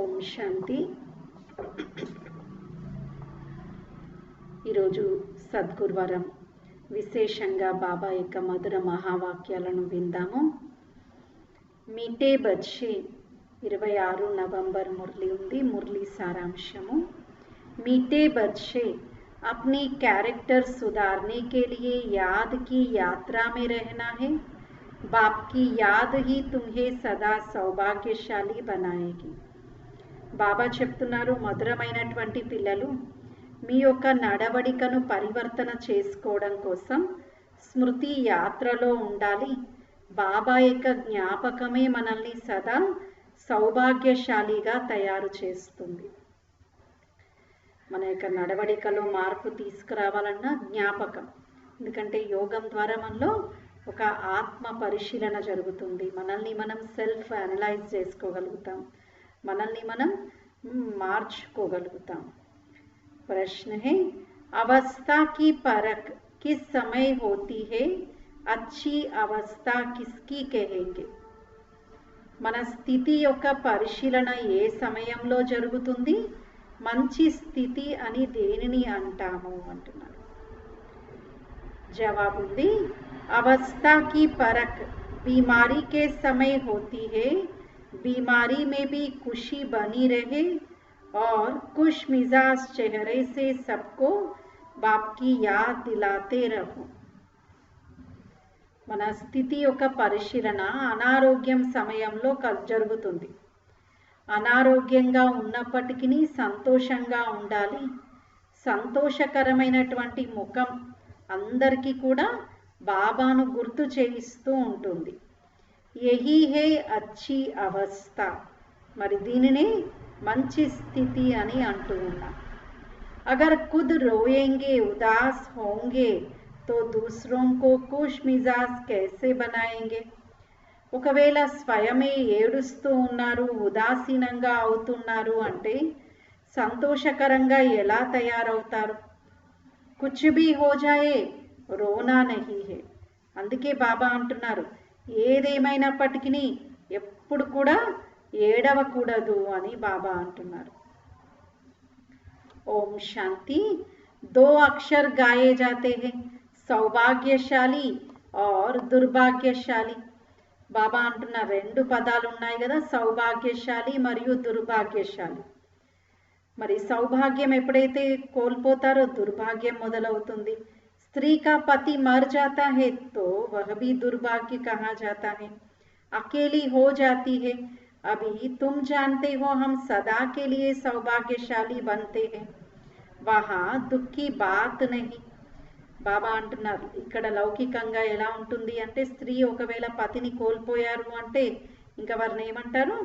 ఓం శాంతి. ఈరోజు సద్గురువారం. విశేషంగా బాబా యొక్క మధుర మహావాక్యాలను విందాము. మీటే బచ్చే 26 నవంబర్ మురళి ఉంది. మురళి సారాంశము. मीठे बच्चे अपनी कैरेक्टर सुधारने के लिए याद की यात्रा में रहना है. बाप की याद ही तुम्हें सदा सौभाग्यशाली बनाएगी. బాబా చెప్తున్నారు, మధురమైనటువంటి పిల్లలు, మీ యొక్క నడవడికను పరివర్తన చేసుకోవడం కోసం స్మృతి యాత్రలో ఉండాలి. బాబా యొక్క జ్ఞాపకమే మనల్ని సదా సౌభాగ్యశాలిగా తయారు చేస్తుంది. మన యొక్క నడవడికలో మార్పు తీసుకురావాలన్నా జ్ఞాపకం. ఎందుకంటే యోగం ద్వారా మనలో ఒక ఆత్మ పరిశీలన జరుగుతుంది. మనల్ని మనం సెల్ఫ్ అనలైజ్ చేసుకోగలుగుతాం, మనల్ని మనం మార్చుకోగలుగుతాం. ప్రశ్న है अवस्था की परख किस समय होती है, अच्छी अवस्था किसकी कहेंगे. మన స్థితి యొక్క పరిశీలన ఏ సమయంలో జరుగుతుంది, మంచి స్థితి అని దేనిని అంటాము అంటున్నారు. జవాబు ఉంది, अवस्था की परख बीमारी के समय होती है. बीमारी में भी खुशी बनी रहे और खुश मिजाज चेहरे से सबको बाप की याद दिलाते रहो. మన స్థితి యొక్క పరిశీలన అనారోగ్యం సమయంలో జరుగుతుంది. అనారోగ్యంగా ఉన్నప్పటికీ సంతోషంగా ఉండాలి. సంతోషకరమైనటువంటి ముఖం అందరికీ కూడా బాబాను గుర్తు చేయిస్తూ ఉంటుంది. యహీ హే అచ్చి అవస్థ. మరి దీనినే మంచి స్థితి అని అంటూ ఉన్నాం. అగర్ ఖుద్ రోయేంగే ఉదాస్ హోంగే తో దూసరోं को खुश मिजाज कैसे बनाएंगे. ఒకవేళ స్వయమే ఏడుస్తూ ఉన్నారు, ఉదాసీనంగా అవుతున్నారు అంటే సంతోషకరంగా ఎలా తయారవుతారు. కుచ్ భీ హో జాయే రోనా నహీ హే. అందుకే బాబా అంటున్నారు, ఏదేమైనప్పటికీ ఎప్పుడు కూడా ఏడవకూడదు అని బాబా అంటున్నారు. ఓం శాంతి. दो अक्षर गाए जाते हैं, సౌభాగ్యశాలి और దుర్భాగ్యశాలి. బాబా అంటున్న రెండు పదాలు ఉన్నాయి కదా, సౌభాగ్యశాలి మరియు దుర్భాగ్యశాలి. మరి సౌభాగ్యం ఎప్పుడైతే కోల్పోతారో దుర్భాగ్యం మొదలవుతుంది. स्त्री का पति मर जाता है तो वह भी दुर्भाग्य कहा जाता है. अकेली हो जाती है. अभी तुम जानते हो हम सदा के लिए सौभाग्यशाली बनते हैं. वहाँ दुख की बात नहीं. బాబా అంటున్నారు, ఇక్కడ లౌకికంగా ఎలా ఉంటుంది అంటే, స్త్రీ ఒకవేళ పతిని కోల్పోయారు అంటే ఇంకా వారిని ఏమంటారు,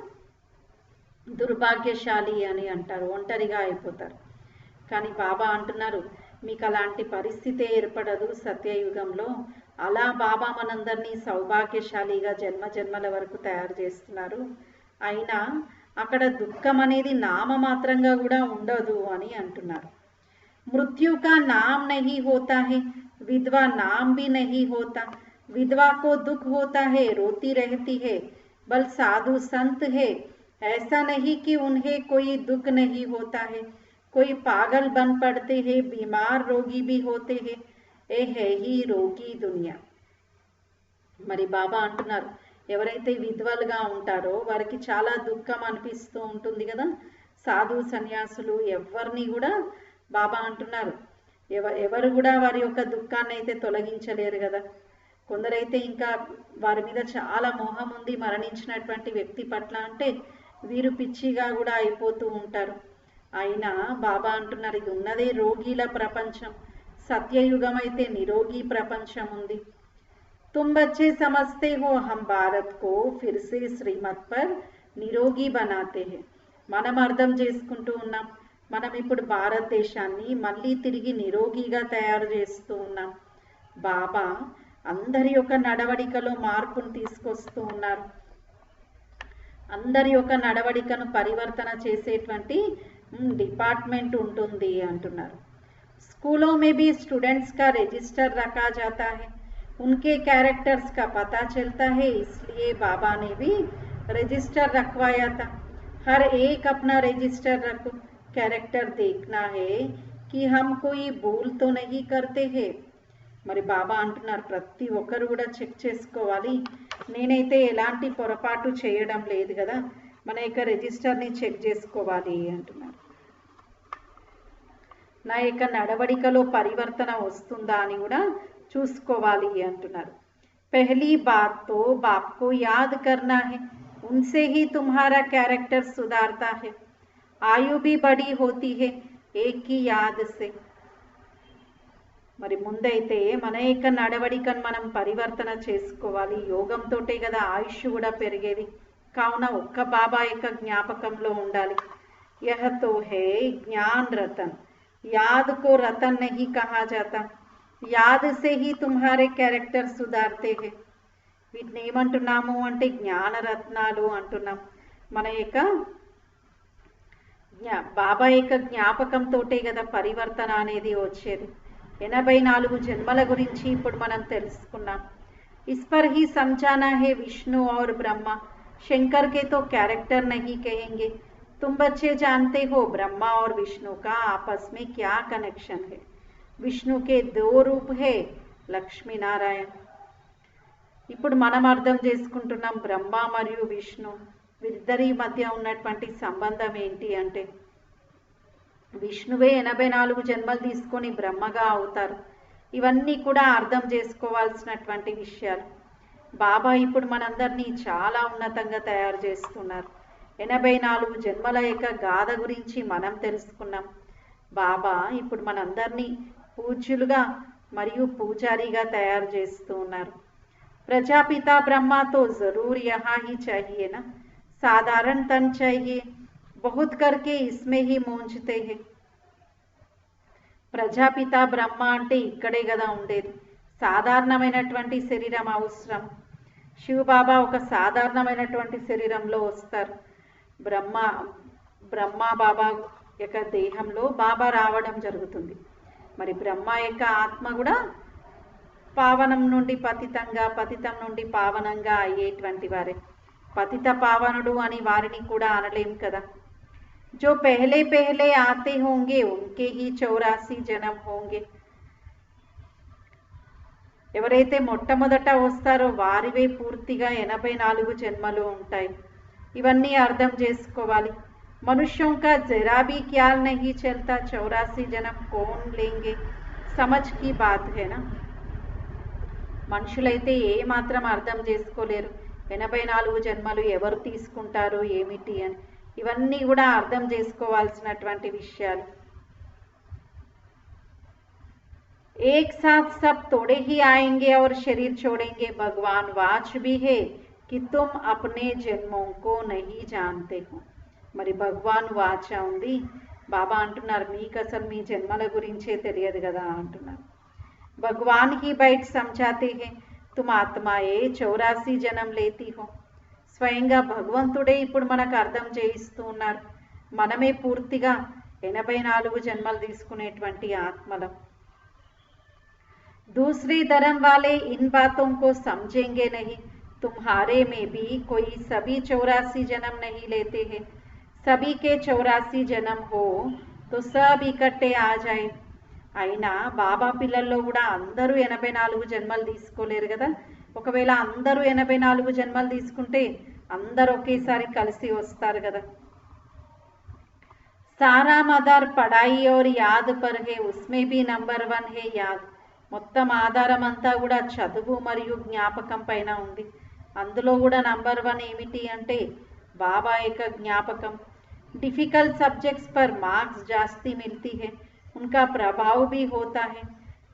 దుర్భాగ్యశాలి అని అంటారు, ఒంటరిగా అయిపోతారు. కానీ బాబా అంటున్నారు, మీకు అలాంటి పరిస్థితి ఏర్పడదు సత్యయుగంలో. అలా బాబా మనందరినీ సౌభాగ్యశాలిగా జన్మ జన్మల వరకు తయారు చేస్తున్నారు. అయినా అక్కడ దుఃఖం అనేది నామమాత్రంగా కూడా ఉండదు అని అంటున్నారు. मृत्यु का नाम नहीं होता है, विधवा नाम भी नहीं होता. विधवा को दुख होता है, रोती रहती है. बल साधु संत है, ऐसा नहीं कि उन्हें कोई दुख नहीं होता है. कोई पागल बन पड़ते हैं, बीमार रोगी भी होते हैं. ये है ही रोगी दुनिया. మరి బాబా అంటున్నారు, ఎవరైతే విధవలుగా ఉంటారో వారికి చాలా దుఃఖం అనిపిస్తూ ఉంటుంది కదా. సాధు సన్యాసులు ఎవరిని కూడా బాబా అంటున్నారు, ఎవరు కూడా వారి యొక్క దుఃఖాన్ని అయితే తొలగించలేరు కదా. కొందరైతే ఇంకా వారి మీద చాలా మోహం ఉంది మరణించినటువంటి వ్యక్తి పట్ల, అంటే వీరు పిచ్చిగా కూడా అయిపోతూ ఉంటారు. అయినా బాబా అంటున్నారు, ఇది ఉన్నదే రోగీల ప్రపంచం. సత్యయుగం అయితే నిరోగి ప్రపంచం ఉంది. तुम बच्चे समझते हो हम भारत को फिर से श्रीमत पर निरोगी बनाते हैं. మనం అర్థం చేసుకుంటూ ఉన్నాం, మనం ఇప్పుడు భారతదేశాన్ని మళ్ళీ తిరిగి నిరోగిగా తయారు చేస్తూ ఉన్నాం. బాబా అందరి యొక్క నడవడికలో మార్పును తీసుకొస్తూ ఉన్నారు. అందరి యొక్క నడవడికను పరివర్తన చేసేటువంటి డిపార్ట్మెంట్ ఉంటుంది అంటున్నారు. స్కూलों में भी स्टूडेंट्स का रजिस्टर रखा जाता है. उनके कैरेक्टर्स का पता चलता है, इसलिए बाबा ने भी रजिस्टर रखवाया था. हर एक अपना रजिस्टर रखो, कैरेक्टर देखना है कि हम कोई भूल तो नहीं करते हैं. మరి బాబా అంటున్నారు ప్రతి ఒక్కరు కూడా చెక్ చేసుకోవాలి, నేనైతే ఎలాంటి పొరపాటు చేయడం లేదు కదా, మన యొక్క రిజిస్టర్ని చెక్ చేసుకోవాలి అంటున్నారు. నా యొక్క నడవడికలో పరివర్తన వస్తుందా అని కూడా చూసుకోవాలి అంటున్నారు. पहली बात तो बाप को याद करना है, उनसे ही तुम्हारा कैरेक्टर सुधारता है. आयु भी बड़ी होती है एक की याद से. మరి ముందైతే మన యొక్క నడవడికను మనం పరివర్తన చేసుకోవాలి, యోగంతోటే కదా ఆయుష్ కూడా పెరిగేది. కావున ఒక్క బాబా యొక్క జ్ఞాపకంలో ఉండాలి. యహ తో హే జ్ఞాన్ రతన్, యాద్ కో రతన్ నహీ కహా జాతా, యాద్ సే హీ తుమ్హారే క్యారెక్టర్ సుధార్తే హే. వీటిని ఏమంటున్నాము అంటే జ్ఞానరత్నాలు అంటున్నాం. మన యొక్క బాబా యొక్క జ్ఞాపకంతోటే కదా పరివర్తన అనేది వచ్చేది. 84 జన్మల గురించి ఇప్పుడు మనం తెలుసుకున్నాం. इस पर ही समझाना है विष्णु और ब्रह्मा, शंकर के तो कैरेक्टर नहीं कहेंगे. तुम बच्चे जानते हो ब्रह्मा और विष्णु का आपस में क्या कनेक्शन है. विष्णु के 2 रूप है, లక్ష్మీ నారాయణ. ఇప్పుడు మనం అర్థం చేసుకుంటున్నాం బ్రహ్మ మరియు విష్ణు వీరిద్దరి మధ్య ఉన్నటువంటి సంబంధం ఏంటి అంటే, విష్ణువే 84 జన్మలు తీసుకొని బ్రహ్మగా అవుతారు. ఇవన్నీ కూడా అర్థం చేసుకోవాల్సినటువంటి విషయాలు. బాబా ఇప్పుడు మనందరినీ చాలా ఉన్నతంగా తయారు చేస్తున్నారు. 84 జన్మల యొక్క గాథ గురించి మనం తెలుసుకున్నాం. బాబా ఇప్పుడు మనందరినీ పూజ్యులుగా మరియు పూజారిగా తయారు చేస్తూ ఉన్నారు. ప్రజాపిత బ్రహ్మ తో జరూర్ యహా హీ चाहिए ना, साधारण तन चाहिए, बहुत करके इसमें ही मूंझते हैं. ప్రజాపిత బ్రహ్మ అంటే ఇక్కడే కదా ఉండేది, సాధారణమైనటువంటి శరీరం అవసరం. శివబాబా ఒక సాధారణమైనటువంటి శరీరంలో వస్తారు. బ్రహ్మ బాబా యొక్క దేహంలో బాబా రావడం జరుగుతుంది. మరి బ్రహ్మ యొక్క ఆత్మ కూడా పావనం నుండి పతితంగా, పతితం నుండి పావనంగా అయ్యేటువంటి వారే. పతిత పావనుడు అని వారిని కూడా అనలేం కదా. जो पहले पहले आते होंगे उनके ही 84 जन्म होंगे. ఎవరైతే మొట్టమొదట వస్తారో వారివే పూర్తిగా 84 జన్మలు ఉంటాయి. ఇవన్నీ అర్థం చేసుకోవాలి. मनुष्यों का जरा भी ख्याल नहीं चलता 84 जन्म कौन लेंगे, समझ की बात है ना. మనుషులైతే ఏ మాత్రం అర్థం చేసుకోలేరు 84 జన్మలు ఎవరు తీసుకుంటారు ఏమిటి అని. ఇవన్నీ కూడా అర్థం చేసుకోవాల్సినటువంటి విషయాలు. एक साथ सब तोड़े ही आएंगे और शरीर छोड़ेंगे. भगवान वाच भी है कि तुम अपने जन्मों को नहीं जानते हो. మరి భగవాన్ వాచ ఉంది. బాబా అంటున్నారు మీకు అసలు మీ జన్మల గురించే తెలియదు కదా అంటున్నారు. భగవాన్ ही बैठ समझाते हैं तुम आत्माए 84 जन्म लेती हो. స్వయంగా భగవంతుడే ఇప్పుడు మనకు అర్థం చేయిస్తూ ఉన్నారు. మనమే పూర్తిగా 84 జన్మలు తీసుకునేటువంటి ఆత్మలం. दूसरे धर्म वाले इन बातों को समझेंगे नहीं. तुम्हारे में भी कोई सभी 84 जन्म नहीं लेते हैं. सभी के 84 जन्म हो तो सब इकट्ठे आ जाए. అయినా బాబా పిల్లల్లో కూడా అందరూ 84 జన్మలు తీసుకోలేరు కదా. ఒకవేళ అందరూ 84 జన్మలు తీసుకుంటే అందరూ ఒకేసారి కలిసి వస్తారు కదా. सारा मदार पढ़ाई और याद पर है, उसमें भी नंबर 1 है याद. మొత్తం ఆధారం అంతా కూడా చదువు మరియు జ్ఞాపకం పైన ఉంది. అందులో కూడా నంబర్ 1 ఏమిటి అంటే బాబా యొక్క జ్ఞాపకం. डिफिकल्ट सब्जेक्ट्स पर मार्क्स जास्ती मिलती है, उनका प्रभाव भी होता है.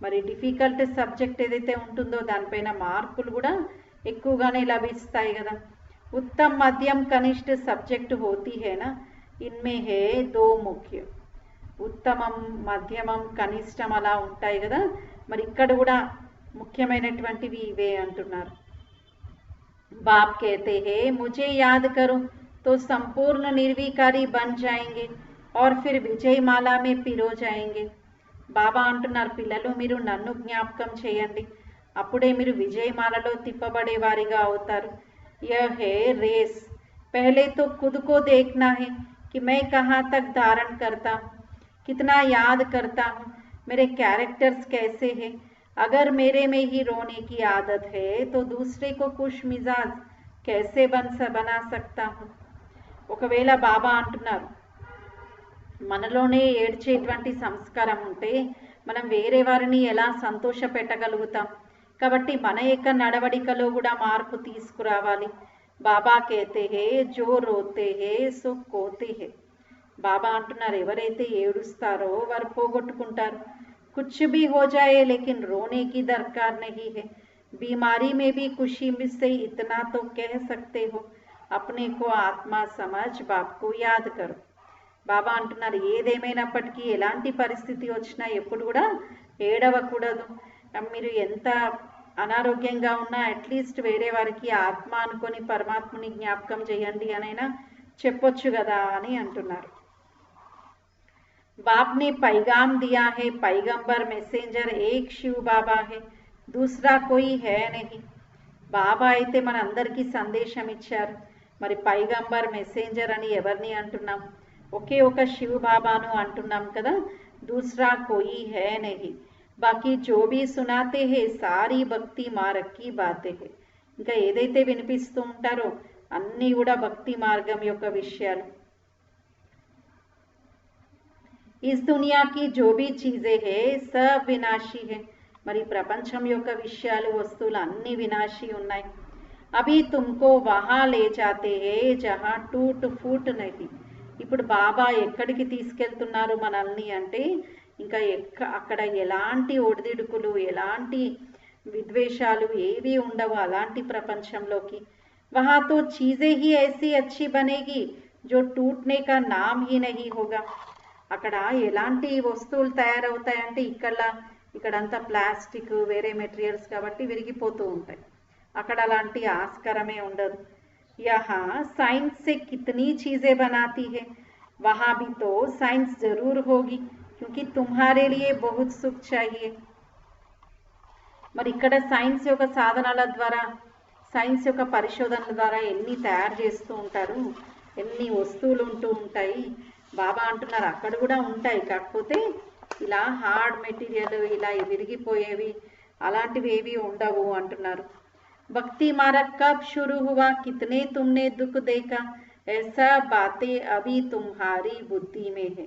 మరి డిఫికల్ట్ సబ్జెక్ట్ ఏదైతే ఉంటుందో దానిపైన మార్కులు కూడా ఎక్కువగానే లభిస్తాయి కదా. उत्तम मध्यम कनिष्ठ सब्जेक्ट होती है ना, इनमें है 2 मुख्य. ఉత్తమం మధ్యమం కనిష్టం అలా ఉంటాయి కదా. మరి ఇక్కడ కూడా ముఖ్యమైనటువంటివి ఇవే అంటున్నారు. बाप कहते हैं मुझे याद करो तो संपूर्ण निर्विकारी बन जाएंगे और फिर विजय माला में पिरो जाएंगे. బాబా అంటున్నారు పిల్లలు మీరు నన్ను జ్ఞాపకం చేయండి, అప్పుడే మీరు విజయమాలలో తిప్పబడే వారిగా అవుతారు. यह है रेस, पहले तो खुद को देखना है कि मैं कहाँ तक धारण करता हूँ, कितना याद करता हूँ, मेरे कैरेक्टर्स कैसे हैं। अगर मेरे में ही रोने की आदत है तो दूसरे को खुश मिजाज कैसे बना सकता हूँ। ఒకవేళ బాబా అంటున్నారు మనలోనే ఏడ్చేటువంటి సంస్కారం ఉంటే మనం వేరే వారిని ఎలా సంతోష పెట్టగలుగుతాం. కాబట్టి మన యొక్క నడవడికలో కూడా మార్పు తీసుకురావాలి. బాబా कहते हैं जो रोते हैं सो खोते हैं. బాబా అంటున్నారు ఎవరైతే ఏడుస్తారో వారు పోగొట్టుకుంటారు. कुछ भी हो जाए लेकिन रोने की दरकार नहीं है. बीमारी में भी खुशी से इतना तो कह सकते हो, अपने को आत्मा समझ बाप को याद करो. బాబా అంటున్నారు ఏదేమైనప్పటికీ ఎలాంటి పరిస్థితి వచ్చినా ఎప్పుడు కూడా ఏడవకూడదు. మీరు ఎంత అనారోగ్యంగా ఉన్నా అట్లీస్ట్ వేరే వారికి ఆత్మ అనుకొని పరమాత్మని జ్ఞాపకం చేయండి అనైనా చెప్పొచ్చు కదా అని అంటున్నారు. बाप ने पैगाम दिया है, पैगंबर मैसेंजर एक शिव बाबा है, दूसरा कोई है नहीं. బాబా అయితే మన అందరికీ సందేశం ఇచ్చారు. మరి పైగంబర్ మెసెంజర్ అని ఎవరిని అంటున్నాం? ఒకే ఒక శివ్ బాబాను అంటున్నాం కదా. दूसरा कोई है नहीं, बाकी जो भी सुनाते हैं सारी भक्ति मार्ग की बातें है. ఇంకా ఏదైతే వినిపిస్తూ ఉంటారో అన్నీ కూడా భక్తి మార్గం యొక్క విషయాలు. इस दुनिया की जो भी चीजें है सब विनाशी है. మరి ప్రపంచం యొక్క విషయాలు వస్తువులు అన్ని వినాశీ ఉన్నాయి. అవి తుమ్కో వహా లే జాతే హే జహా టూట్ ఫూట్ నహీ. ఇప్పుడు బాబా ఎక్కడికి తీసుకెళ్తున్నారు మనల్ని అంటే ఇంకా అక్కడ ఎలాంటి ఒడిదిడుకులు ఎలాంటి విద్వేషాలు ఏవి ఉండవు అలాంటి ప్రపంచంలోకి. వహా తో చీజే హీ ఐసీ అచ్చి బనేగి జో టూట్నే కా నామ్ హీ నహీ హోగా. అక్కడ ఎలాంటి వస్తువులు తయారవుతాయంటే ఇక్కడంతా ప్లాస్టిక్ వేరే మెటీరియల్స్ కాబట్టి విరిగిపోతూ ఉంటాయి. అక్కడ అలాంటి ఆస్కారమే ఉండదు. యహా సైన్స్ से कितनी चीजें बनाती है, वहां भी तो साइंस जरूर होगी क्योंकि तुम्हारे लिए बहुत सुख चाहिए. మరి ఇక్కడ సైన్స్ యొక్క సాధనాల ద్వారా సైన్స్ యొక్క పరిశోధనల ద్వారా ఎన్ని తయారు చేస్తూ ఉంటారు, ఎన్ని వస్తువులు ఉంటూ ఉంటాయి. బాబా అంటున్నారు అక్కడ కూడా ఉంటాయి, కాకపోతే ఇలా హార్డ్ మెటీరియల్ ఇలా విరిగిపోయేవి అలాంటివి ఏవి ఉండవు అంటున్నారు. భక్తి మార్ग कब शुरू हुआ, कितने तुमने दुख देखा, ऐसा बातें अभी तुम्हारी बुद्धि में है.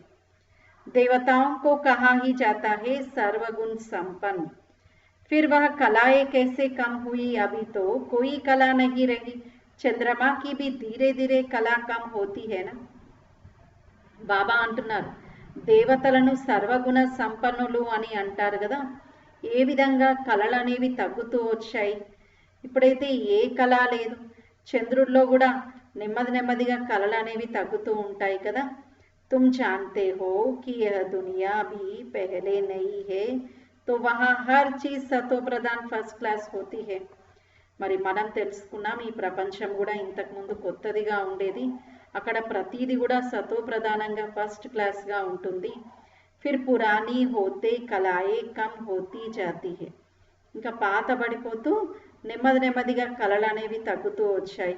देवताओं को कहा ही जाता है सर्वगुण संपन्न, फिर वह कलाएं कैसे कम हुई, अभी तो कोई कला नहीं रही. चंद्रमा की भी धीरे धीरे कला कम होती है ना. బాబా అంటున్నారు దేవతలను సర్వగుణ సంపన్నులు అని అంటారు కదా. ఏ విధంగా కళలు అనేవి తగ్గుతూ వచ్చాయి. ఇప్పుడైతే ఏ కళ లేదు. చంద్రుల్లో కూడా నెమ్మదిగా కళలు అనేవి తగ్గుతూ ఉంటాయి కదా. तुम जानते हो कि यह दुनिया भी पहले नहीं है तो वहाँ हर चीज सतो प्रधान फर्स्ट क्लास होती है. మరి మనం తెలుసుకున్నాం ఈ ప్రపంచం కూడా ఇంతకు ముందు కొత్తదిగా ఉండేది. అక్కడ ప్రతిదీ కూడా సతో ప్రధానంగా ఫస్ట్ క్లాస్గా ఉంటుంది. ఫిర్ పురానీ హోతే కళాయే కమ్ హోతీ జాతీ హే. ఇంకా పాత పడిపోతూ నెమ్మదిగా కళలు అనేవి తగ్గుతూ వచ్చాయి.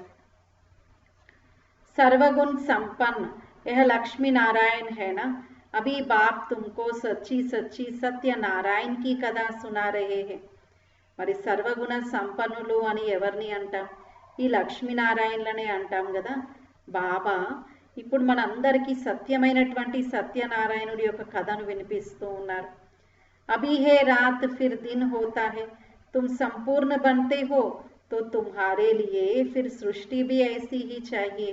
सर्वगुण संपन्न यह लक्ष्मी नारायण है ना. अभी बाप तुमको सच्ची सच्ची सत्य नारायण की कथा सुना रहे हैं. మరి సర్వగుణ సంపన్నులు అని ఎవరిని అంటాం? ఈ లక్ష్మీనారాయణులనే అంటాం కదా. బాబా ఇప్పుడు మనందరికీ సత్యమైనటువంటి సత్యనారాయణుడి యొక్క కథను వినిపిస్తూ ఉన్నారు. అభీ హే రాత్ ఫిర్ దిన్ హోతా హై, తుమ్ సంపూర్ణ बनते हो तो तुम्हारे लिए फिर सृष्टि भी ऐसी ही चाहिए.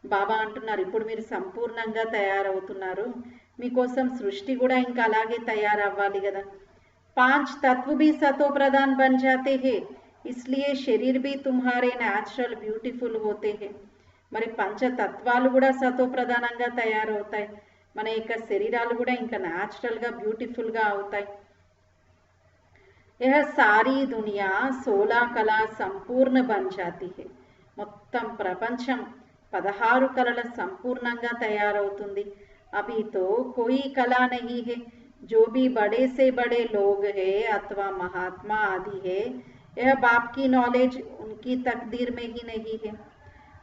బాబా అంటున్నారు ఇప్పుడు మీరు సంపూర్ణంగా తయారవుతున్నారు, మీకోసం సృష్టి కూడా ఇంకా అలాగే తయారవ్వాలి కదా. 5 तत्व भी सतो प्रधान बन जाते हैं, इसलिए शरीर भी तुम्हारे नेचुरल ब्यूटीफुल होते हैं. మరి పంచతత్వాలు కూడా సతో ప్రధానంగా తయారవుతాయి, మన యొక్క శరీరాలు కూడా ఇంకా న్యాచురల్గా బ్యూటిఫుల్గా అవుతాయి. यह सारी दुनिया 16 कला संपूर्ण बन जाती है. మొత్తం ప్రపంచం 16 కళల సంపూర్ణంగా తయారవుతుంది. अभी तो कोई कला नहीं है, जो भी बड़े से बड़े लोग है अथवा महात्मा आदि है, यह बाप की नॉलेज उनकी तकदीर में ही नहीं है.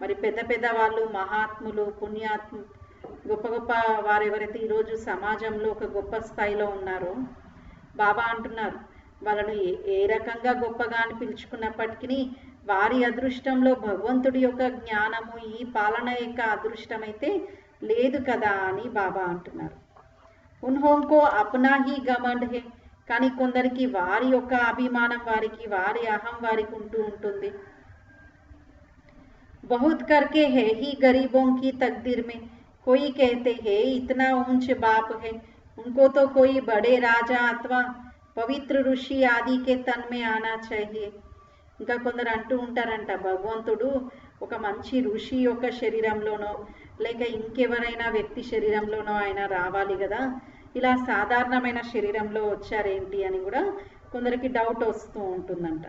మరి పెద్ద పెద్ద వాళ్ళు, మహాత్ములు, పుణ్యాత్ము, గొప్ప గొప్ప వారు ఎవరైతే ఈరోజు సమాజంలో ఒక గొప్ప స్థాయిలో ఉన్నారో, బాబా అంటున్నారు వాళ్ళను ఏ రకంగా గొప్పగా అని పిలుచుకున్నప్పటికీ వారి అదృష్టంలో భగవంతుడి యొక్క జ్ఞానము, ఈ పాలన యొక్క అదృష్టం అయితే లేదు కదా అని బాబా అంటున్నారు. ఉన్హోంకో అప్నా హీ గమండ్ హే, కానీ కొందరికి వారి యొక్క అభిమానం వారికి, వారి అహం వారికి ఉంటూ ఉంటుంది. बहुत करके है ही गरीबों की तकदीर में, कोई कहते हैं इतना ऊंच बाप है, उनको तो कोई बड़े राजा अथवा పవిత్ర ఋషి ఆదికే తన్మే ఆనా చాహియే. ఇంకా కొందరు అంటూ ఉంటారంట, భగవంతుడు ఒక మంచి ఋషి యొక్క శరీరంలోనో లేక ఇంకెవరైనా వ్యక్తి శరీరంలోనో ఆయన రావాలి కదా, ఇలా సాధారణమైన శరీరంలో వచ్చారేంటి అని కూడా కొందరికి డౌట్ వస్తూ ఉంటుందంట.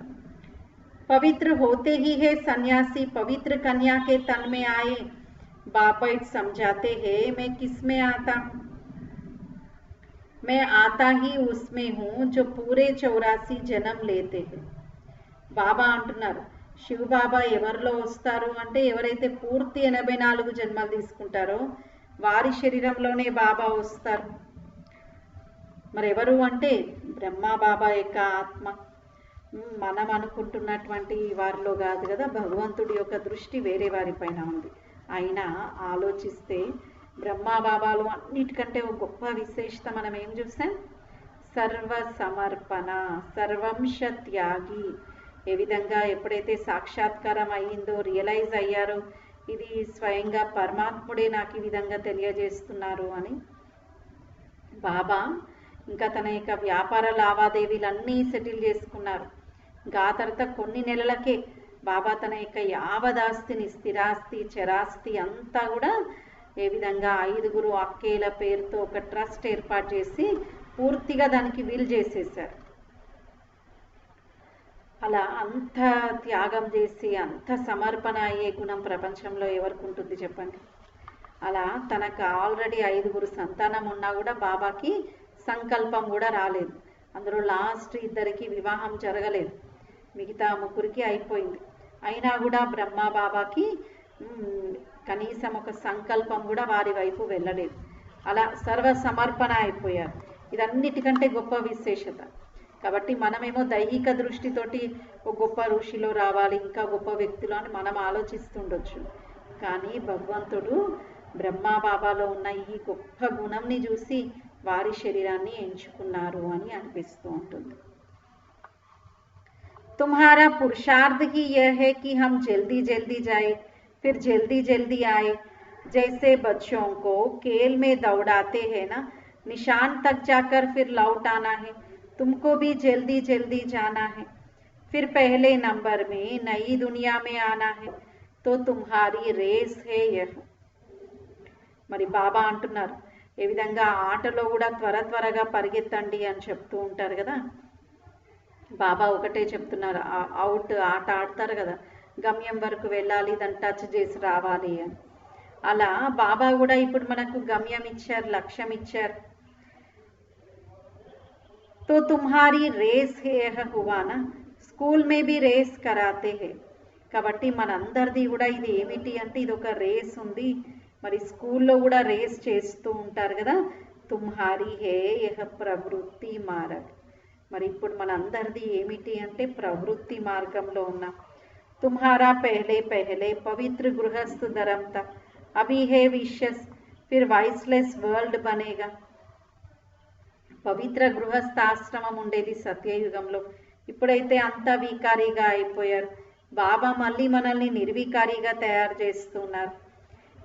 पवित्र होते ही है सन्यासी, पवित्र कन्या के तन में आए, बापैठ समझाते हैं मैं किस में आता हूँ, मैं आता ही उसमें हूँ जो पूरे 84 जन्म लेते हैं. బాబా అంటున్నారు, శివ బాబా ఎవరిలో వస్తారు అంటే ఎవరైతే పూర్తి 84 జన్మలు తీసుకుంటారో వారి శరీరంలోనే బాబా వస్తారు. మరి ఎవరు అంటే బ్రహ్మా బాబా యొక్క ఆత్మ. మనం అనుకుంటున్నటువంటి వారిలో కాదు కదా, భగవంతుడి యొక్క దృష్టి వేరే వారిపైన ఉంది. అయినా ఆలోచిస్తే బ్రహ్మా బాబాలు అన్నిటికంటే ఒక గొప్ప విశేషత మనం ఏం చూసాం, సర్వ సమర్పణ, సర్వంశ త్యాగి. ఏ విధంగా ఎప్పుడైతే సాక్షాత్కారం అయ్యిందో, రియలైజ్ అయ్యారో ఇది స్వయంగా పరమాత్ముడే నాకు ఈ విధంగా తెలియజేస్తున్నారు అని బాబా ఇంకా తన యొక్క వ్యాపార లావాదేవీలన్నీ సెటిల్ చేసుకున్నారు. ఇంకా ఆ తర్వాత కొన్ని నెలలకే బాబా తన యొక్క యావదాస్తిని, స్థిరాస్తి చరాస్తి అంతా కూడా ఏ విధంగా 5 అక్కేల పేరుతో ఒక ట్రస్ట్ ఏర్పాటు చేసి పూర్తిగా దానికి వీలు చేసేసారు. అలా అంత త్యాగం చేసి అంత సమర్పణ అయ్యే గుణం ప్రపంచంలో ఎవరికి ఉంటుంది చెప్పండి. అలా తనకు ఆల్రెడీ 5 సంతానం ఉన్నా కూడా బాబాకి సంకల్పం కూడా రాలేదు. అందులో లాస్ట్ 2కి వివాహం జరగలేదు, మిగతా 3కి అయిపోయింది. అయినా కూడా బ్రహ్మా బాబాకి కనీసం ఒక సంకల్పం కూడా వారి వైపు వెళ్ళలేదు. అలా సర్వ సమర్పణ అయిపోయారు. ఇదన్నిటికంటే గొప్ప విశేషత. కాబట్టి మనమేమో దైహిక దృష్టితోటి ఒక గొప్ప ఋషిలో రావాలి, ఇంకా గొప్ప వ్యక్తులు అని మనం ఆలోచిస్తుండొచ్చు. కానీ భగవంతుడు బ్రహ్మా బాబాలో ఉన్న ఈ గొప్ప గుణంని చూసి వారి శరీరాన్ని ఎంచుకున్నారు అని అనిపిస్తూ ఉంటుంది. तुम्हारा पुरुषार्थ ही यह है कि हम जल्दी जल्दी जाए फिर जल्दी जल्दी आए, जैसे बच्चों को खेल में दौड़ाते हैं ना, निशान तक जाकर फिर लौट आना है, तुमको भी जल्दी जल्दी जाना है, फिर पहले नंबर में नई दुनिया में आना है, तो तुम्हारी रेस है यह. మరి బాబా అంటున్నారు, ఏ విధంగా ఆటలో కూడా త్వరగా పరిగెత్తండి అని చెప్తూ ఉంటారు కదా. బాబా ఒకటే చెప్తున్నారు, అవుట్ ఆట ఆడతారు కదా, గమ్యం వరకు వెళ్ళాలి, దాన్ని టచ్ చేసి రావాలి అని. అలా బాబా కూడా ఇప్పుడు మనకు గమ్యం ఇచ్చారు, లక్ష్యం ఇచ్చారు. తో తుమ్హారీ రేస్ హే హువానా, స్కూల్ మే బి రేస్ కరాతే హే. కాబట్టి మనందరిది కూడా ఇది ఏమిటి అంటే ఇది ఒక రేస్ ఉంది. మరి స్కూల్లో కూడా రేస్ చేస్తూ ఉంటారు కదా. తుమ్హారీ హే యహ ప్రవృత్తి మార్గ్. మరి ఇప్పుడు మనందరిది ఏమిటి అంటే ప్రవృత్తి మార్గంలో ఉన్నాం. తుమ్హారా పెహలే పెహలే పవిత్ర గృహస్థ ధరం తా, అభి హే wishes Phir voiceless world Banega. పవిత్ర గృహస్థాశ్రమం ఉండేది సత్యయుగంలో, ఇప్పుడైతే అంతా వికారిగా అయిపోయారు. బాబా మళ్ళీ మనల్ని నిర్వికారిగా తయారు చేస్తున్నారు.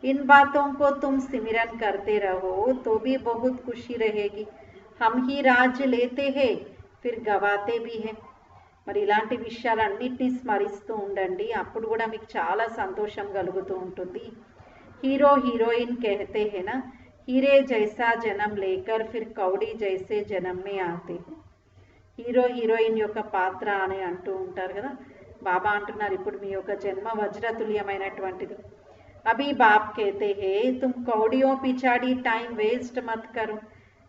इन बातों को तुम सिमरन करते रहो तो भी बहुत खुशी रहेगी, हम ही राज्य लेते हैं फिर गवाते भी है. మరి ఇలాంటి విషయాలన్నిటినీ స్మరిస్తూ ఉండండి, అప్పుడు కూడా మీకు చాలా సంతోషం కలుగుతూ ఉంటుంది. హీరో హీరోయిన్ कहते हैं ना, हीरे जैसा जन्म लेकर फिर कौड़ी जैसे जन्म में आते हैं. హీరో హీరోయిన్ యొక్క పాత్ర అని అంటూ ఉంటారు కదా. బాబా అంటున్నారు, ఇప్పుడు మీ యొక్క జన్మ వజ్రతుల్యమైనటువంటిది. अभी बाप कहते हैं तुम कौड़ियों पिछाड़ी टाइम वेस्ट मत करो,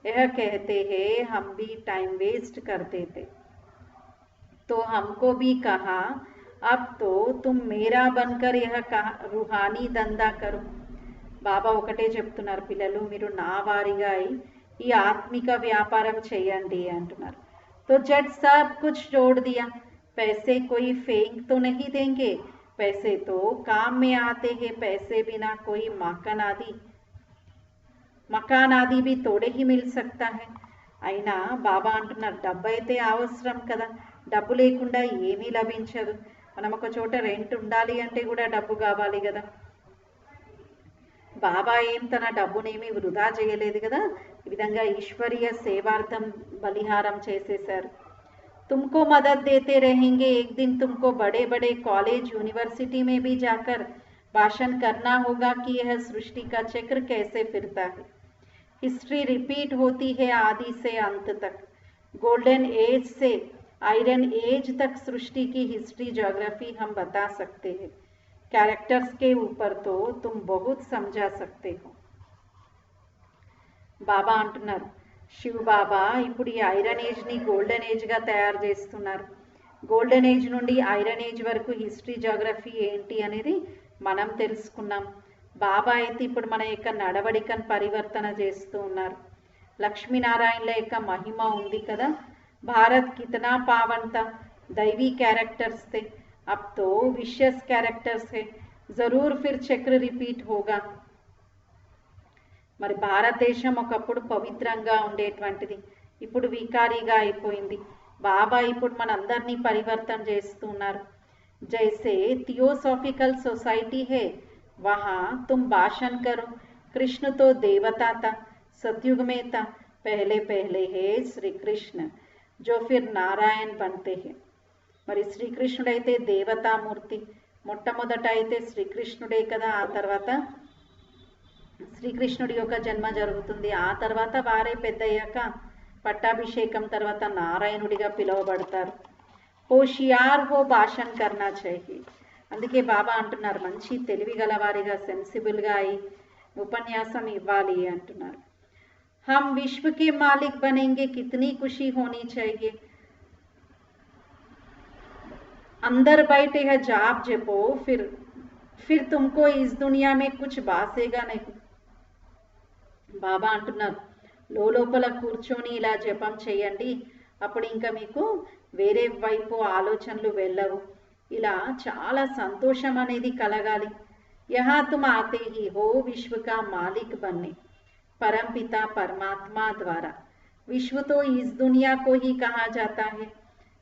यह कहते हैं हम भी टाइम वेस्ट करते थे, तो हमको भी कहा अब तो तुम मेरा बनकर यह रूहानी దందా కరు. బాబా ఒకటే చెప్తున్నారు, పిల్లలు మీరు నా వారిగా అయి ఈ ఆత్మిక వ్యాపారం చేయండి అంటున్నారు. तो जट सब कुछ छोड़ दिया. पैसे कोई फेंक तो नहीं देंगे, पैसे तो काम में आते हैं, पैसे बिना कोई मकान आदि भी थोड़े ही मिल सकता है. అయినా బాబా అంటున్నారు డబ్బు అయితే అవసరం కదా, డబ్బు లేకుండా ఏమీ లభించదు. మనం ఒక చోట రెంట్ ఉండాలి అంటే కూడా డబ్బు కావాలి కదా. బాబా ఏం తన డబ్బునేమి వృధా చేయలేదు కదా. ఈ విధంగా ఈశ్వరీయ సేవార్థం బలిహారం చేసేశారు. तुमको मदद देते रहेंगे, एक दिन तुमको बड़े बड़े कॉलेज यूनिवर्सिटी में भी जाकर भाषण करना होगा कि यह सृष्टि का चक्र कैसे फिरता है. हिस्ट्री रिपीट होती है आदि से अंत तक. गोल्डन एज से आयरन एज तक सृष्टि की हिस्ट्री ज्योग्राफी हम बता सकते हैं. कैरेक्टर्स के ऊपर तो तुम बहुत समझा सकते हो. బాబా అంటున్నారు శివ్ బాబా ఇప్పుడు ఈ ఐరన్ ఏజ్ని గోల్డెన్ ఏజ్గా తయారు చేస్తున్నారు. గోల్డెన్ ఏజ్ నుండి ఐరన్ ఏజ్ వరకు హిస్టరీ జాగ్రఫీ ఏంటి అనేది మనం తెలుసుకున్నాం. బాబా అయితే ఇప్పుడు మన యొక్క నడవడికను పరివర్తన చేస్తూ ఉన్నారు. లక్ష్మీనారాయణల యొక్క మహిమ ఉంది కదా. భారత్ కితనా పావన్ తా, दैवी कैरेक्टर्स थे, अब तो विशियस कैरेक्टर्स है, जरूर फिर चक्र रिपीट होगा. మరి భారతదేశం ఒకప్పుడు పవిత్రంగా ఉండేటువంటిది, ఇప్పుడు వికారీగా అయిపోయింది. బాబా ఇప్పుడు మనందరినీ పరివర్తన చేస్తున్నారు. జైసే థియోసాఫికల్ సొసైటీ హే వహా తుమ్ భాషణ కరో, కృష్ణ తో దేవతా తా, सतयुग में था, पहले पहले है श्री कृष्ण जो फिर नारायण बनते हैं. మరి శ్రీకృష్ణుడైతే దేవతామూర్తి, మొట్టమొదట అయితే శ్రీకృష్ణుడే కదా. ఆ తర్వాత శ్రీకృష్ణుడి యొక్క జన్మ జరుగుతుంది. ఆ తర్వాత వారే పెద్దయ్యాక పట్టాభిషేకం తర్వాత నారాయణుడిగా పిలువబడతారు. హోషియార్ హో భాషణ కర్నా చాహియే. అందుకే బాబా అంటున్నారు మంచి తెలివి గలవారిగా సెన్సిబుల్గా అయి ఉపన్యాసం ఇవ్వాలి అంటున్నారు. हम विश्व के मालिक बनेंगे, कितनी खुशी होनी चाहिए. अंदर बैठे है जाप जपो, फिर तुमको इस दुनिया में कुछ बासेगा नहीं. బాబా అంటున్నారు లోపల కూర్చొని ఇలా జపం చేయండి, అప్పుడు ఇంకా మీకు వేరే వైపు ఆలోచనలు వెళ్ళవు. ఇలా చాలా సంతోషం అనేది కలగాలి. యహా తుమ్ ఆతే హీ హో విశ్వ కా మాలిక్ బన్నే, परमपिता परमात्मा द्वारा. विश्व तो इस दुनिया को ही कहा जाता है,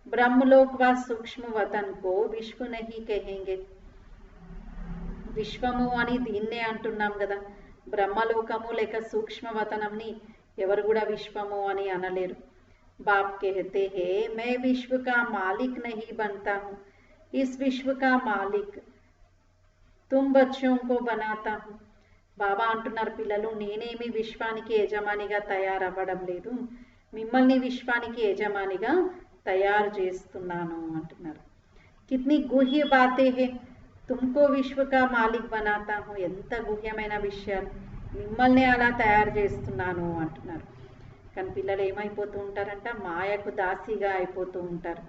ब्रह्मलोक व सूक्ष्म वतन को विश्व नहीं कहेंगे. విశ్వము అని దీన్నే అంటున్నాం కదా. బ్రహ్మలోకము లేక సూక్ష్మవతనంని ఎవరు కూడా విశ్వము అని అనలేరు. बाप कहते हैं मैं विश्व का मालिक नहीं बनता हूँ, इस विश्व का मालिक तुम बच्चों को बनाता हूँ. బాబా అంటున్నారు పిల్లలు నేనేమి విశ్వానికి యజమానిగా తయారవ్వడం లేదు, మిమ్మల్ని విశ్వానికి యజమానిగా తయారు చేస్తున్నాను అంటున్నారు. కిత్నీ గుహ్య బాతే హే, తుమ్కో విశ్వ కా మాలిక్ బనాతా హూ. ఎంత గుహ్యమైన విషయాలు, మిమ్మల్ని అలా తయారు చేస్తున్నాను అంటున్నారు. కానీ పిల్లలు ఏమైపోతూ ఉంటారంట, మాయకు దాసిగా అయిపోతూ ఉంటారు.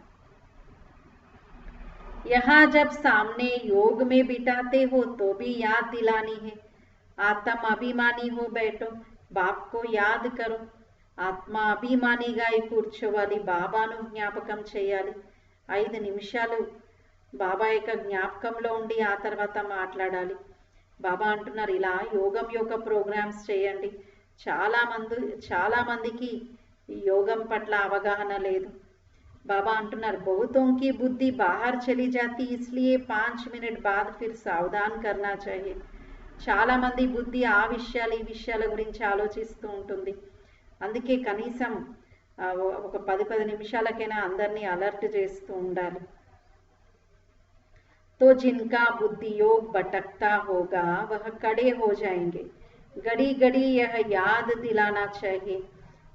యహా జబ్ సామ్నే యోగ్ మే బిఠాతే హో తో భీ యాద్ దిలానీ హై. ఆత్మ అభిమాని హో బైఠో, బాప్ కో యాద్ కరో. ఆత్మ అభిమానిగా కూర్చోవాలి, బాబాను జ్ఞాపకం చేయాలి. 5 నిమిషాలు బాబా యొక్క జ్ఞాపకంలో ఉండి ఆ తర్వాత మాట్లాడాలి. బాబా అంటున్నారు ఇలా యోగం యొక్క ప్రోగ్రామ్స్ చేయండి. చాలా మందికి ఈ యోగం పట్ల అవగాహన లేదు. బాబా అంటున్నారు बहुतों की बुद्धि बाहर चली जाती, इसलिए 5 मिनट बाद फिर सावधान करना चाहिए. చాలా మంది బుద్ధి ఆ విషయాలు ఈ విషయాల గురించి ఆలోచిస్తూ ఉంటుంది. అందుకే కనీసం ఒక 10 నిమిషాలకైనా అందరినీ అలర్ట్ చేస్తూ ఉండాలి. तो जिनका बुद्धि योग भटकता होगा वह कड़े हो जाएंगे, घड़ी घड़ी यह याद दिलाना चाहिए,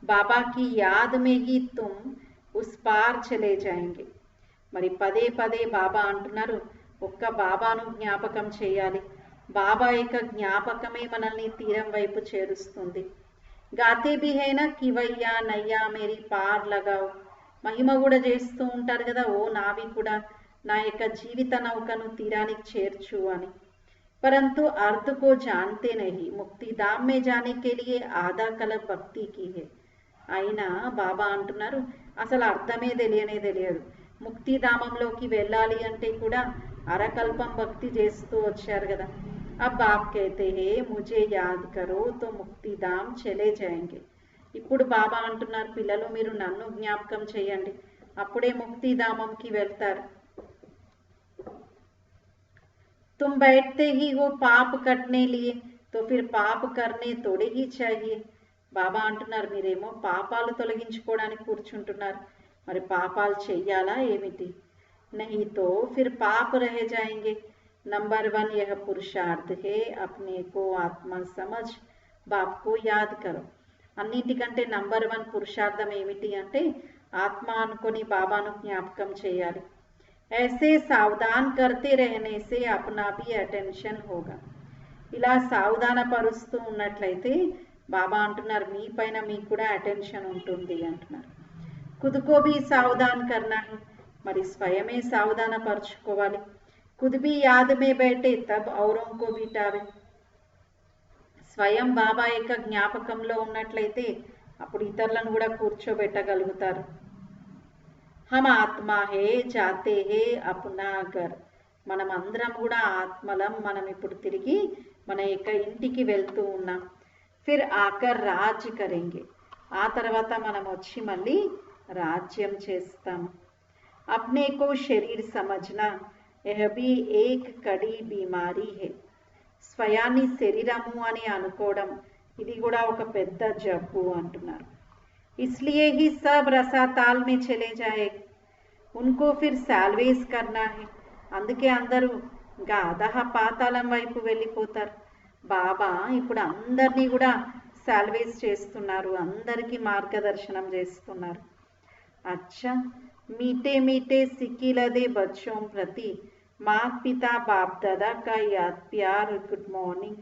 बाबा की याद में ही तुम उस पार चले जाएंगे. మరి పదే పదే బాబా అంటున్నారు ఒక్క బాబాను జ్ఞాపకం చేయాలి. బాబా యొక్క జ్ఞాపకమే మనల్ని తీరం వైపు చేరుస్తుంది. గాతే బి హైనా కివయ్యా నయ్యా మేరీ పార్ లగావ్. మహిమ కూడా చేస్తూ ఉంటారు కదా, ఓ నావి కూడా నా యొక్క జీవిత నౌకను తీరానికి చేర్చు అని. परंतु अर्थ को जानते नहीं, मुक्तिधाम में जाने के लिए आधा कल्प भक्ति की है. అయినా బాబా అంటున్నారు అసలు అర్థమే తెలియదు. ముక్తిధామంలోకి వెళ్ళాలి అంటే కూడా అరకల్పం భక్తి చేస్తూ వచ్చారు కదా. अब आप कहते हैं मुझे याद करो तो मुक्तिधाम चले जाएंगे. ఇప్పుడు బాబా అంటున్నారు పిల్లలు మీరు నన్ను జ్ఞాపకం చేయండి, అప్పుడే ముక్తిధామంకి వెళ్తారు. तुम बैठते ही हो पाप कटने लिए तो फिर पाप करने थोड़े ही चाहिए. బాబా అంటున్నారు మీరేమో పాపాలు తొలగించుకోవడానికి కూర్చుంటున్నారు, మరి పాపాలు చెయ్యాలా ఏమిటి? नहीं तो फिर पाप रह जाएंगे. नंबर 1 यह पुरुषार्थ है, अपने को आत्मा समझ बाप को याद करो. అన్నిటికంటే నంబర్ 1 పురుషార్థం ఏమిటి అంటే ఆత్మ అనుకొని బాబాను జ్ఞాపకం చేయాలి. ऐसे सावधान करते रहने से अपना भी अटेंशन होगा. ఇలా సావధాన పరుస్తూ ఉన్నట్లయితే బాబా అంటున్నారు మీ పైన మీకు కూడా అటెన్షన్ ఉంటుంది అంటున్నారు. खुद को भी सावधान करना है, మరి స్వయమే సావధాన పరుచుకోవాలి. खुद भी याद में बैठे तब औरों को बिठावे. స్వయం బాబా యొక్క జ్ఞాపకంలో ఉన్నట్లయితే అప్పుడు ఇతరులను కూడా కూర్చోబెట్టగలుగుతారు. हम आत्मा है जाते है अपना घर. మనం అందరం కూడా ఆత్మలం, మనం ఇప్పుడు తిరిగి మన యొక్క ఇంటికి వెళ్తూ ఉన్నాం. फिर आकर राज करेंगे. ఆ తర్వాత మనం వచ్చి మళ్ళీ రాజ్యం చేస్తాము. अपने को शरीर समझना यह भी एक कड़ी बीमारी है. స్వయాన్ని శరీరము అని అనుకోవడం ఇది కూడా ఒక పెద్ద జబ్బు అంటున్నారు. इसलिए ही सब रसाताल में चले जाए, उनको फिर साल्वेज करना है. అందుకే అందరూ ఇంకా అధహ పాతాళం వైపు వెళ్ళిపోతారు. బాబా ఇప్పుడు అందరినీ కూడా సాల్వేజ్ చేస్తున్నారు, అందరికీ మార్గదర్శనం చేస్తున్నారు. अच्छा मीठे मीठे सिकिलदे बच्चों प्रति माँ पिता बाप दादा का याद प्यार गुड मॉर्निंग.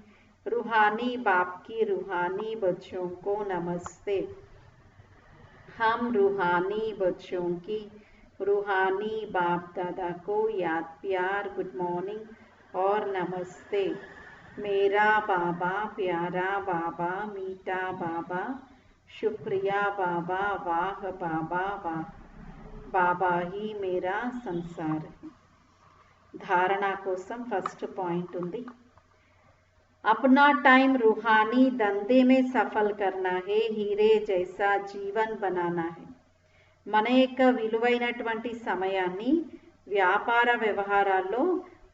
रूहानी बाप की रूहानी बच्चों को नमस्ते. हम रूहानी बच्चों की रूहानी बाप दादा को याद प्यार गुड मॉर्निंग और नमस्ते. मेरा बाबा प्यारा बाबा मीठा बाबा शुक्रिया बाबा वाह बाबा वाह. बाबा ही मेरा संसार है. ధారణ కోసం ఫస్ట్ పాయింట్ ఉంది. अपना टाइम रूहानी धंधे में सफल करना है, हीरे जैसा जीवन बनाना है. మన యొక్క విలువైనటువంటి సమయాన్ని వ్యాపార వ్యవహారాల్లో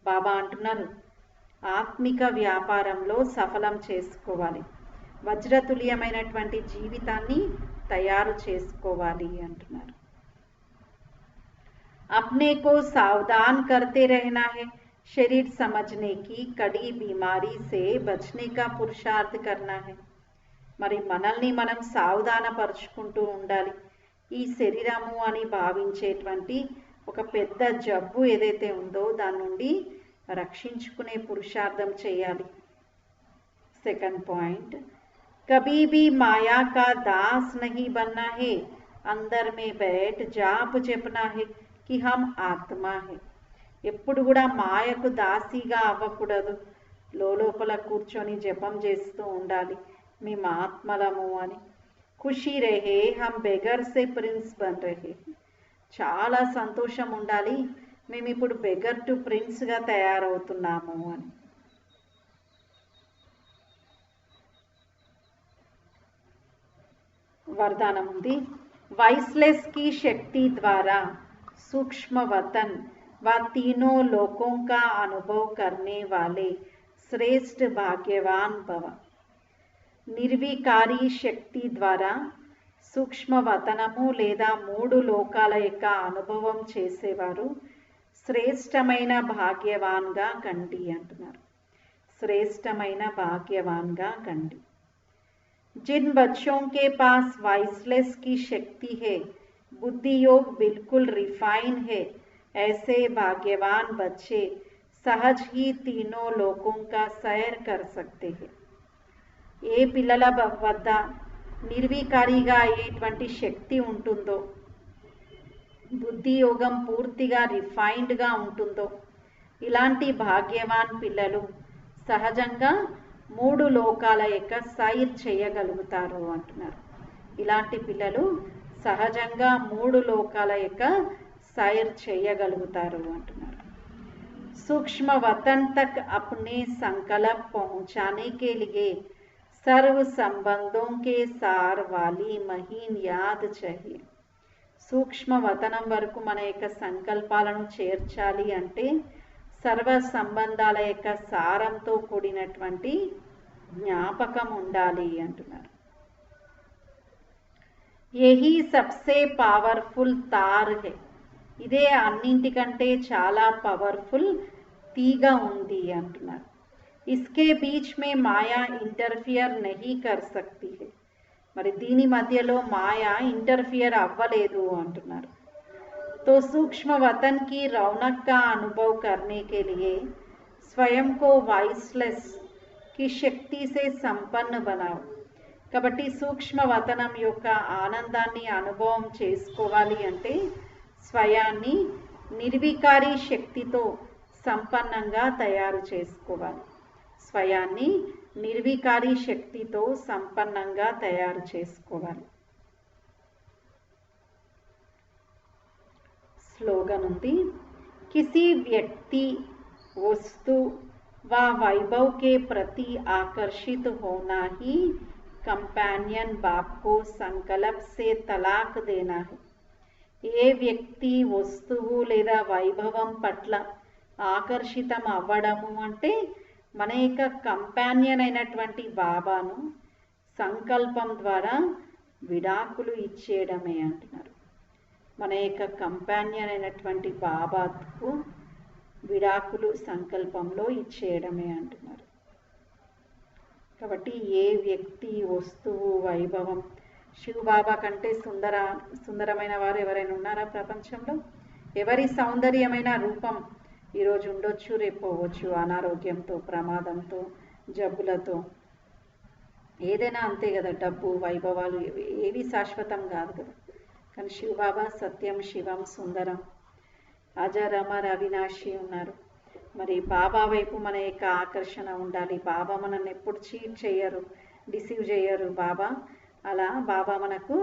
బాబా అంటున్నారు ఆత్మిక వ్యాపారంలో సఫలం చేసుకోవాలి, వజ్రతుల్యమైనటువంటి జీవితాన్ని తయారు చేసుకోవాలి అంటున్నారు. अपने को सावधान करते रहना है, शरीर समझने की कड़ी बीमारी से बचने का पुरुषार्थ करना है. మరి మనల్ని మనం సావధాన పరుచుకుంటూ ఉండాలి. ఈ శరీరము అని భావించేటువంటి ఒక పెద్ద జబ్బు ఏదైతే ఉందో దాని నుండి రక్షించుకునే పురుషార్థం చేయాలి. సెకండ్ పాయింట్ कभी भी माया का दास नहीं बनना है, अंदर में बैठ जाप जपना है कि हम आत्मा है. ఎప్పుడు కూడా మాయకు దాసిగా అవ్వకూడదు, లోపల కూర్చొని జపం చేస్తూ ఉండాలి మేము ఆత్మలము అని. ఖుషి రహే హమ్ బెగర్ సే ప్రిన్స్ బన్ రహే. చాలా సంతోషం ఉండాలి మేము ఇప్పుడు బెగర్ టు ప్రిన్స్గా తయారవుతున్నాము అని. वरदानम ఉంది. वाइसलेस की शक्ति द्वारा सूक्ष्म वतन व तीनों लोकों का अनुभव करने वाले श्रेष्ठ भाग्यवान भव. నిర్వికారి శక్తి ద్వారా సూక్ష్మ వతనము లేదా 3 లోకాల యొక్క అనుభవం చేసేవారు శ్రేష్టమైన భాగ్యవాన్గా కండి అంటున్నారు. శ్రేష్టమైన భాగ్యవాన్గా కండి. जिन बच्चों के पास वाइसलेस की शक्ति है, बुद्धि योग बिल्कुल रिफाइन है, ऐसे भाग्यवान बच्चे सहज ही तीनों लोकों का सैर कर सकते हैं. ఏ పిల్లల వద్ద నిర్వికారిగా అయ్యేటువంటి శక్తి ఉంటుందో బుద్ధి యోగం పూర్తిగా రిఫైన్డ్గా ఉంటుందో ఇలాంటి భాగ్యవాన్ పిల్లలు సహజంగా 3 లోకాల యొక్క సైర్ చేయగలుగుతారు అంటున్నారు. ఇలాంటి పిల్లలు సహజంగా 3 లోకాల యొక్క సైర్ చేయగలుగుతారు అంటున్నారు. सूक्ष्म वतन तक अपने संकल्प पहुंचाने के लिए सर्व संबंधों के सार वाली महीन याद चाहिए. సూక్ష్మ వతనం వరకు మన యొక్క సంకల్పాలను చేర్చాలి అంటే సర్వ సంబంధాల యొక్క సారంతో కూడినటువంటి జ్ఞాపకం ఉండాలి అంటున్నారు. యహీ సబ్సే పవర్ఫుల్ తార్ హై, ఇదే అన్నింటికంటే చాలా పవర్ఫుల్ తీగ ఉంది అంటున్నారు. ఇస్కే బీచ్ మే మాయా ఇంటర్ఫియర్ నహీ కర్ సక్తి హై, మరి దీని మధ్యలో మాయా ఇంటర్ఫియర్ అవ్వలేదు అంటున్నారు. तो सूक्ष्म वतन की रौनक का अनुभव करने के लिए स्वयं को वाइसलेस की शक्ति से संपन्न बनाओ. కాబట్టి సూక్ష్మ వతనం యొక్క ఆనందాన్ని అనుభవం చేసుకోవాలి అంటే స్వయాన్ని నిర్వికారి శక్తితో సంపన్నంగా తయారు చేసుకోవాలి. స్వయాన్ని నిర్వికారి శక్తితో సంపన్నంగా తయారు చేసుకోవాలి. स्लोगन ఉంది. किसी व्यक्ति वस्तु व वैभव के प्रति आकर्षित होना ही कंपेनियन बाप को संकल्प से तलाक देना है. ఏ వ్యక్తి వస్తువు లేదా వైభవం పట్ల ఆకర్షితం అవ్వడము అంటే మన యొక్క కంపానియన్ అయినటువంటి బాబాను సంకల్పం ద్వారా విడాకులు ఇచ్చేయడమే అంటున్నారు. మన యొక్క కంపానియన్ అయినటువంటి బాబాకు విడాకులు సంకల్పంలో ఇచ్చేయడమే అంటున్నారు. కాబట్టి ఏ వ్యక్తి వస్తువు వైభవం, శివబాబా కంటే సుందరమైన వారు ఎవరైనా ఉన్నారా ప్రపంచంలో? ఎవరి సౌందర్యమైన రూపం ఈరోజు ఉండొచ్చు, రేపు పోవచ్చు. అనారోగ్యంతో, ప్రమాదంతో, జబ్బులతో, ఏదైనా అంతే కదా. డబ్బు, వైభవాలు ఏవి శాశ్వతం కాదు కదా. కానీ శివబాబా సత్యం, శివం, సుందరం, అజర్, అమర్, అవినాశి ఉన్నారు. మరి బాబా వైపు మన యొక్క ఆకర్షణ ఉండాలి. బాబా మనల్ని ఎప్పుడు చీట్ చేయరు, డిసీవ్ చేయరు. అలా బాబా మనకు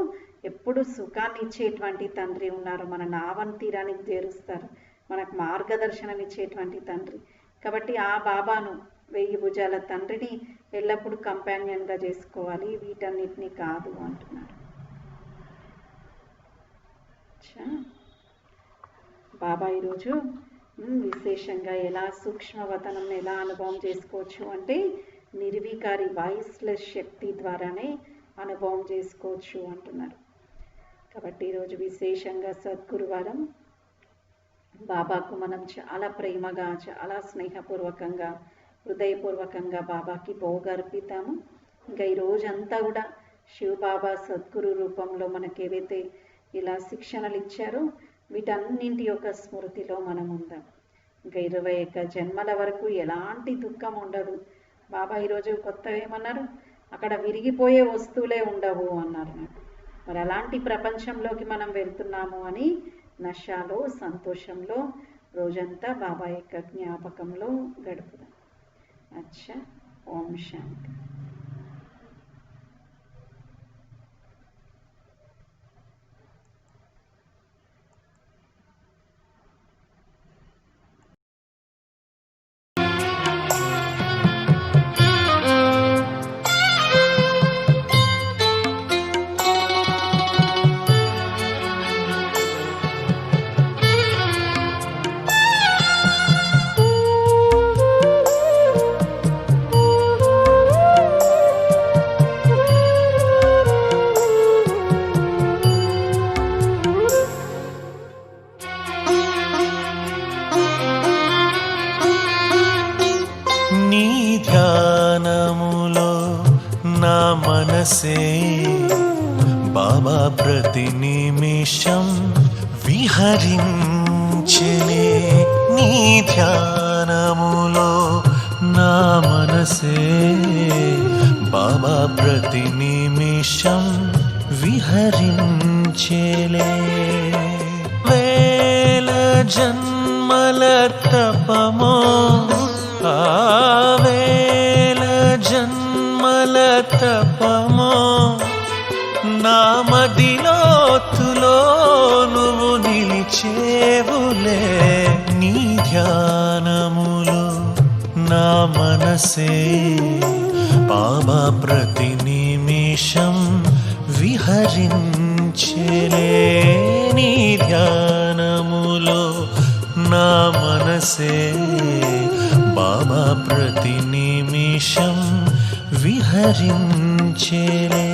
ఎప్పుడు సుఖాన్ని ఇచ్చేటువంటి తండ్రి ఉన్నారు. మన నావన్ తీరానికి చేరుస్తారు, మనకు మార్గదర్శనం ఇచ్చేటువంటి తండ్రి. కాబట్టి ఆ బాబాను, 1000 భుజాల తండ్రిని ఎల్లప్పుడూ కంపానియన్గా చేసుకోవాలి, వీటన్నిటినీ కాదు అంటున్నారు. బాబా ఈరోజు విశేషంగా ఎలా సూక్ష్మవతనం ఎలా అనుభవం చేసుకోవచ్చు అంటే నిర్వికారి వాయిస్లెస్ శక్తి ద్వారానే అనుభవం చేసుకోవచ్చు అంటున్నారు. కాబట్టి ఈరోజు విశేషంగా సద్గురువారం బాబాకు మనం చాలా ప్రేమగా, చాలా స్నేహపూర్వకంగా, హృదయపూర్వకంగా బాబాకి భోగర్పితాము. ఇంకా ఈ రోజంతా కూడా శివబాబా సద్గురు రూపంలో మనకి ఏవైతే ఇలా శిక్షణలు ఇచ్చారో వీటన్నింటి యొక్క స్మృతిలో మనం ఉందాం. ఇంకా 21 జన్మల వరకు ఎలాంటి దుఃఖం ఉండదు. బాబా ఈరోజు కొత్తగా ఏమన్నారు, అక్కడ విరిగిపోయే వస్తువులే ఉండవు అన్నారు. మరి అలాంటి ప్రపంచంలోకి మనం వెళ్తున్నాము అని నషాలో, సంతోషంలో రోజంతా బాబా యొక్క జ్ఞాపకంలో గడుపుదాం. అచ్చా, ఓం శాంతి. మనసే బాబా ప్రతి నిమిషం విహరించెనే. నీ ధ్యానములో నా మనసే బాబా ప్రతి నిమిషం విహరించెలే. జన్మల తపమో ఆవేల జన్మల తపమో నా మదిలోతులో నువ్వు నిలిచేవులే నీ ధ్యానములో నా మనసే బాబా ప్రతి నిమిషం విహరించెలే నీ ధ్యానములో నా మనసే బాబా ప్రతి నిమిషం విహరించెలే